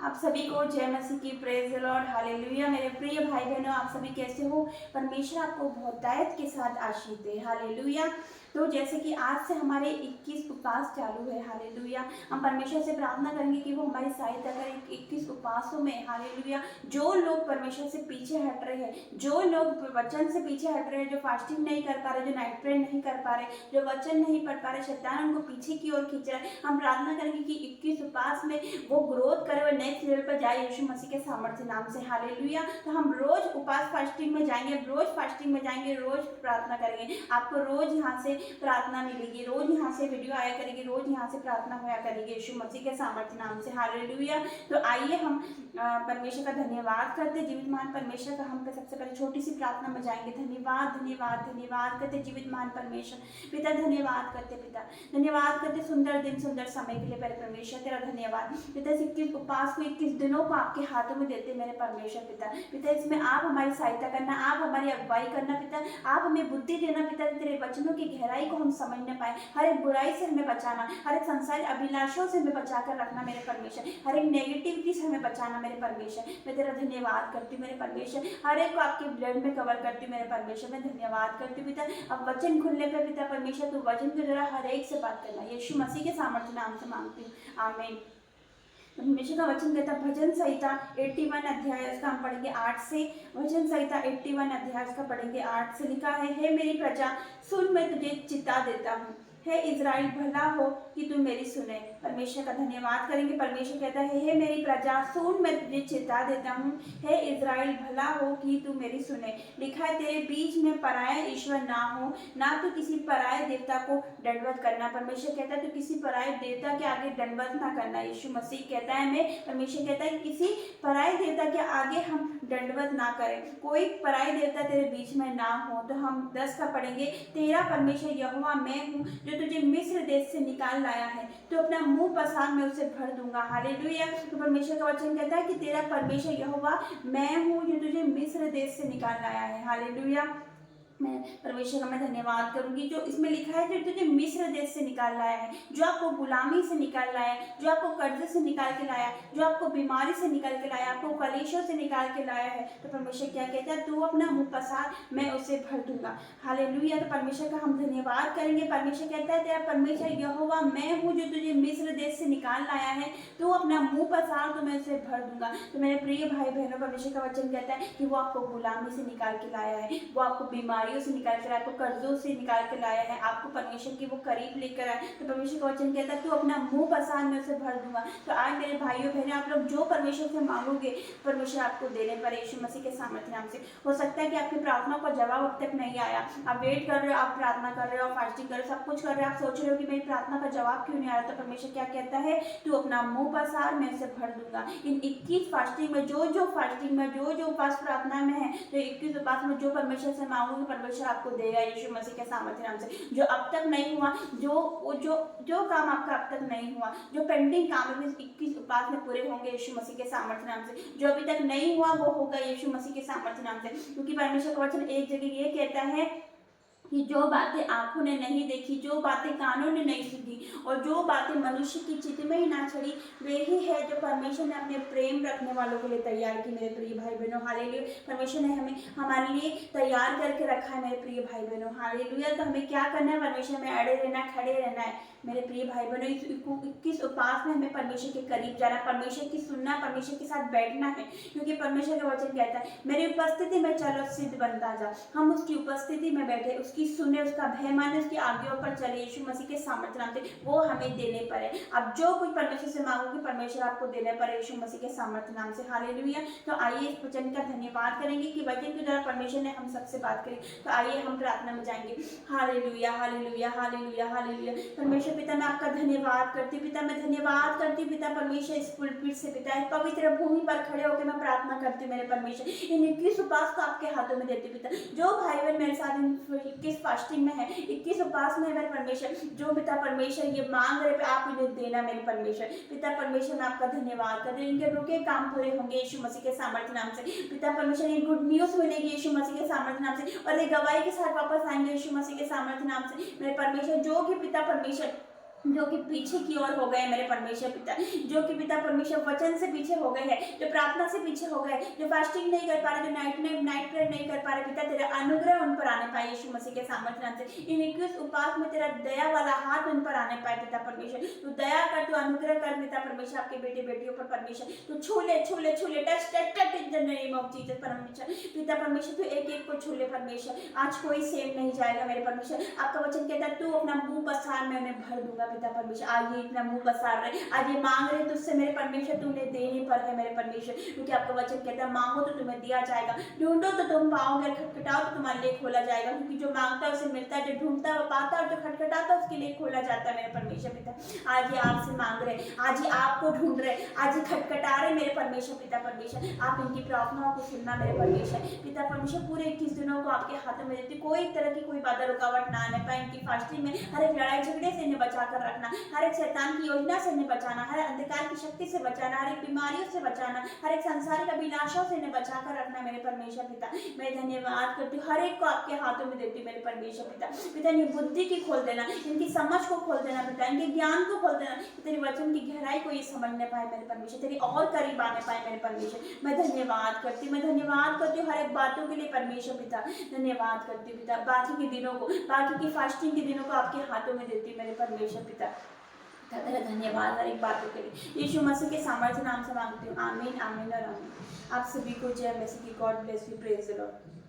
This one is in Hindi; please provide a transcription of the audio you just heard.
आप सभी को जय मसीह की, प्रेज द लॉर्ड, हालेलुया। मेरे प्रिय भाई बहनों, आप सभी कैसे हो? परमेश्वर आपको बहुतायत के साथ आशीष दे, हालेलुया। तो जैसे कि आज से हमारे 21 उपवास चालू है, हालेलुया। हम परमेश्वर से प्रार्थना करेंगे कि वो हमारी सहायता करें 21 उपवासों में, हालेलुया। जो लोग परमेश्वर से पीछे हट रहे हैं, जो लोग वचन से पीछे हट रहे हैं, जो फास्टिंग नहीं कर पा रहे, जो नाइट प्रेयर नहीं कर पा रहे, जो वचन नहीं पढ़ पा रहे, शैतान उनको पीछे की ओर खींच रहा है, हम प्रार्थना करेंगे कि 21 उपवास में वो ग्रोथ करे, वो नेक्स्ट लेवल पर जाए यीशु मसीह के सामर्थ्य नाम से, हालेलुया। तो हम रोज उपवास फास्टिंग में जाएंगे, रोज फास्टिंग में जाएंगे, रोज प्रार्थना करेंगे। आपको रोज यहाँ से प्रार्थना मिलेगी, रोज यहाँ से वीडियो आया करेगी, रोज यहाँ से प्रार्थना होया करेगी यीशु मसीह के सामर्थ्य नाम से, हालेलुया। तो आइए हम परमेश्वर का धन्यवाद करते, जीवित महान परमेश्वर का हम पे सबसे पहले छोटी सी प्रार्थना में जाएंगे। धन्यवाद धन्यवाद धन्यवाद करते जीवित महान परमेश्वर पिता, धन्यवाद करते पिता, धन्यवाद करते सुंदर दिन सुंदर समय के लिए। पहले परमेश्वर तेरा धन्यवाद पिता, 21 उपवास को 21 दिनों को आपके हाथों में देते मेरे परमेश्वर पिता। पिता इसमें आप हमारी सहायता करना, आप हमारी अगुवाई करना पिता, आप हमें बुद्धि देना पिता, तेरे वचनों की गहराई को हम समझ न पाए, हर एक बुराई से हमें बचाना, हर एक संसार अभिलाषों से हमें बचा कर रखना मेरे परमेश्वर, हर एक नेगेटिविटी से हमें बचाना मेरे परमेश्वर। मैं तेरा धन्यवाद करती हूँ मेरे परमेश्वर, हर एक को आपके ब्लड में कवर करती हूँ मेरे परमेश्वर। मैं धन्यवाद करती हूँ पिता। अब वचन खुलने पे पिता परमेश्वर, तो वचन के द्वारा हर एक से बात करना, यीशु मसीह के सामर्थ्य नाम से मांगती हूँ, आमीन। परमेश्वर का वचन कहता है भजन संहिता 81 अध्याय उसका हम पढ़ेंगे 8 से। भजन संहिता 81 अध्याय उसका पढ़ेंगे 8 से। लिखा है, हे मेरी प्रजा सुन, मैं तुझे चिता देता हूँ, हे इज़राइल भला हो कि तू मेरी सुने। परमेश्वर का धन्यवाद करेंगे। परमेश्वर कहता है, हे मेरी प्रजा सुन, मैं तुझे चिता देता हूँ, हे इज़राइल भला हो कि तू मेरी सुने। लिखा है, तेरे बीच में पराया ईश्वर ना हो, ना तो किसी पराये देवता को दंडवत करना। परमेश्वर कहता है, तो किसी पराये देवता के आगे दंडवत ना करना। यीशु मसीह कहता है हमें, परमेश्वर कहता है किसी पराये देवता के आगे हम दंडवत ना करें, कोई पराये देवता तेरे बीच में ना हो। तो हम 10 का पढ़ेंगे, तेरा परमेश्वर यहोवा मैं हूँ जो तुझे मिस्र देश से निकाल लाया है, तो अपना मुंह पसार मैं उसे भर दूंगा, हालेलुया। तो परमेश्वर का वचन कहता है कि तेरा परमेश्वर यहोवा मैं हूँ जो तुझे मिस्र देश से निकाल लाया है, हालेलुया। मैं परमेश्वर का मैं धन्यवाद करूंगी जो इसमें लिखा है, जो तुझे मिस्र देश से निकाल लाया है, जो आपको गुलामी से निकाल लाया है, जो आपको कर्जे से निकाल के लाया, जो आपको बीमारी से निकाल के लाया, आपको कलेशों से निकाल के लाया है। तो परमेश्वर क्या कहता है, तू अपना मुंह पसार मैं उसे भर दूंगा, हालेलुया। तो परमेश्वर का हम धन्यवाद करेंगे। परमेश्वर कहता है, तेरा परमेश्वर यहोवा मैं हूँ जो तुझे मिस्र देश से निकाल लाया है, तू अपना मुंह पसार तो मैं उसे भर दूंगा। तो मेरे प्रिय भाई बहनों, परमेश्वर का वचन कहता है कि वो आपको गुलामी से निकाल के लाया है, वो आपको बीमारी से निकाल कर, आपको कर्जों से निकाल कर लाया है, आपको परमेश्वर के वो करीब लेकर आए। तो परमेश्वर का वचन कहता है, तू अपना मुंह पसार मैं उसे भर दूंगा। तो आज मेरे भाइयों बहनों, आप लोग जो परमेश्वर से मांगोगे परमेश्वर आपको देने पर यीशु मसीह के सामर्थ्य नाम से। हो सकता है कि आपकी प्रार्थना का जवाब अब तक नहीं आया, आप वेट कर रहे हो, आप प्रार्थना कर रहे हो, फास्टिंग कर रहे हो, सब कुछ कर रहे हो, आप सोच रहे हो कि मेरी प्रार्थना का जवाब क्यों नहीं आ रहा। तो परमेश्वर क्या कहता है, तू अपना मुंह पसार मैं उसे भर दूंगा। इन 21 फास्टिंग में जो फास्टिंग में जो उपास प्रार्थना में है, तो 21 उपास में जो परमेश्वर से मांगोगे परमेश्वर आपको देगा यीशु मसीह के सामर्थ्य नाम से। जो अब तक नहीं हुआ, जो काम आपका अब तक नहीं हुआ, जो पेंडिंग काम है 21 उपवास में पूरे होंगे यीशु मसीह के सामर्थ्य नाम से। जो अभी तक नहीं हुआ वो होगा यीशु मसीह के सामर्थ्य नाम से, क्योंकि परमेश्वर का वचन एक जगह ये कहता है कि जो बातें आंखों ने नहीं देखी, जो बातें कानों ने नहीं सुनी, और जो बातें मनुष्य की चित्त में ही ना चढ़ी, वे ही है जो परमेश्वर ने अपने प्रेम रखने वालों के लिए तैयार की मेरे प्रिय भाई बहनों, हालेलुया। परमेश्वर ने हमें हमारे लिए तैयार करके रखा है मेरे प्रिय भाई बहनों, हालेलुया। तो हमें क्या करना है, परमेश्वर में अड़े रहना, खड़े रहना है मेरे प्रिय भाई बहनों। इस 21 उपवास में हमें परमेश्वर के करीब जाना, परमेश्वर की सुनना, परमेश्वर के साथ बैठना है, क्योंकि परमेश्वर का वचन कहता है, मेरी उपस्थिति में चलो सिद्ध बनता जा। हम उसकी उपस्थिति में बैठे, उसकी सुने, उसका भय माने, उसकी आज्ञाओं पर चले यीशु मसीह के सामर्थ्य नाम से। वो हमें देने पर है। अब जो कुछ परमेश्वर से मांगोगे परमेश्वर आपको देने पर है यीशु मसीह के सामर्थ्य नाम से, हालेलुया। तो आइए इस वचन का धन्यवाद करेंगे कि वचन के द्वारा परमेश्वर ने हम सबसे बात करी। तो आइए हम प्रार्थना में जाएंगे। Hallelujah hallelujah hallelujah hallelujah. परमेश्वर पिता मैं आपका धन्यवाद करती हूँ, पिता मैं धन्यवाद करती हूँ पिता परमेश्वर, इस पुलपिट से पिता पवित्र भूमि पर खड़े होकर मैं प्रार्थना करती हूँ मेरे परमेश्वर। इन 21 उपवास को आपके हाथों में देती हूँ पिता। जो भाई बहन मेरे साथ 21 फास्टिंग में है, 21 उपवास में है मेरे परमेश्वर, जो पिता परमेश्वर ये मांग रहे आप इन्हें देना मेरे परमेश्वर। पिता परमेश्वर मैं आपका धन्यवाद करती हूँ, इनके रुके काम पूरे होंगे यीशु मसीह के सामर्थ्य नाम से। पिता परमेश्वर ये गुड न्यूज मिलेगी यीशु मसीह के सामर्थ्य नाम से, और ये गवाही के साथ वापस आएंगे यीशु मसीह के सामर्थ्य नाम से मेरे परमेश्वर। जो कि पिता परमेश्वर जो कि पीछे की ओर हो गए मेरे परमेश्वर पिता, जो कि पिता परमेश्वर वचन से पीछे हो गए हैं, जो प्रार्थना से पीछे हो गए, जो फास्टिंग नहीं कर पा रहे, जो नाइट प्रेयर नहीं कर पा रहे, पिता तेरा अनुग्रह उन पर आने पाए यीशु मसीह के सामर्थ्य नाम से। इन 21 उपवास में तेरा दया वाला हाथ उन पर आने पाए पिता परमेश्वर। तू दया कर, तू अनुग्रह कर पिता परमेश्वर, आपके बेटे बेटियों पर परमेश्वर तू छूले छूले छूले, touch touch touch in the name of Jesus परमेश्वर। पिता परमेश्वर तू एक एक को छूले परमेश्वर, आज कोई सेव नहीं जाएगा मेरे परमेश्वर। आपका वचन कहता है तू अपना मुंह पसार मैं उन्हें भर दूंगा पिता परमेश्वर। आज ये इतना मुंह पसार रहे, आज ये मांग रहे तुझसे मेरे परमेश्वर, तूने देने पर है मेरे परमेश्वर, क्योंकि आपका वचन कहता है मांगो तो तुम्हें दिया जाएगा, ढूंढो तो तुम पाओगे, खटखटाओ तो तुम्हारे लिए खोला जाएगा, क्योंकि जो मांगता है उसे मिलता है, जो ढूंढता है वो पाता है, और जो खटखटाता है उसके लिए खोला जाता है मेरे परमेश्वर पिता। आज ये आपसे मांग रहे, आज ये आपको ढूंढ रहे, आज ये खटखटा रहे मेरे परमेश्वर पिता परमेश्वर। आप इनकी प्रार्थनाओं को सुनना मेरे परमेश्वर पिता परमेश्वर। पूरे 21 दिनों को आपके हाथों में देती, कोई तरह की कोई बाधा रुकावट ना आने पाए इनकी फास्टिंग में। हर एक लड़ाई झगड़े से इन्हें बचा कर रखना, हर एक शैतान की योजना से इन्हें बचाना, हर अंधकार की शक्ति से बचाना, हर एक बीमारियों से बचाना, हर एक संसारिक अभिलाषाओं से इन्हें बचा कर रखना मेरे परमेश्वर पिता। मैं धन्यवाद करती हूँ, हर एक को आपके हाथों में देती हूँ मेरे परमेश्वर पिता। पिता इनकी बुद्धि की खोल देना, इनकी समझ को खोल देना पिता, इनके ज्ञान को खोल देना, तेरे वचन की गहराई को ये समझने पाए मेरे परमेश्वर, तेरी और करीब आने पाए मेरे परमेश्वर। मैं धन्यवाद करती हूँ, मैं धन्यवाद करती हूँ हर एक बातों के लिए परमेश्वर पिता। धन्यवाद करती हूँ पिता, बाकी के दिनों को, बाकी की फास्टिंग के दिनों को आपके हाथों में देती हूँ मेरे परमेश्वर पिता। तेरा धन्यवाद हर एक बातों के लिए, यीशु मसीह के सामर्थ्य नाम से मांगती हूँ, आमीन आमीन और आमीन। आप सभी को जय मसीह की। God bless you, praise the Lord.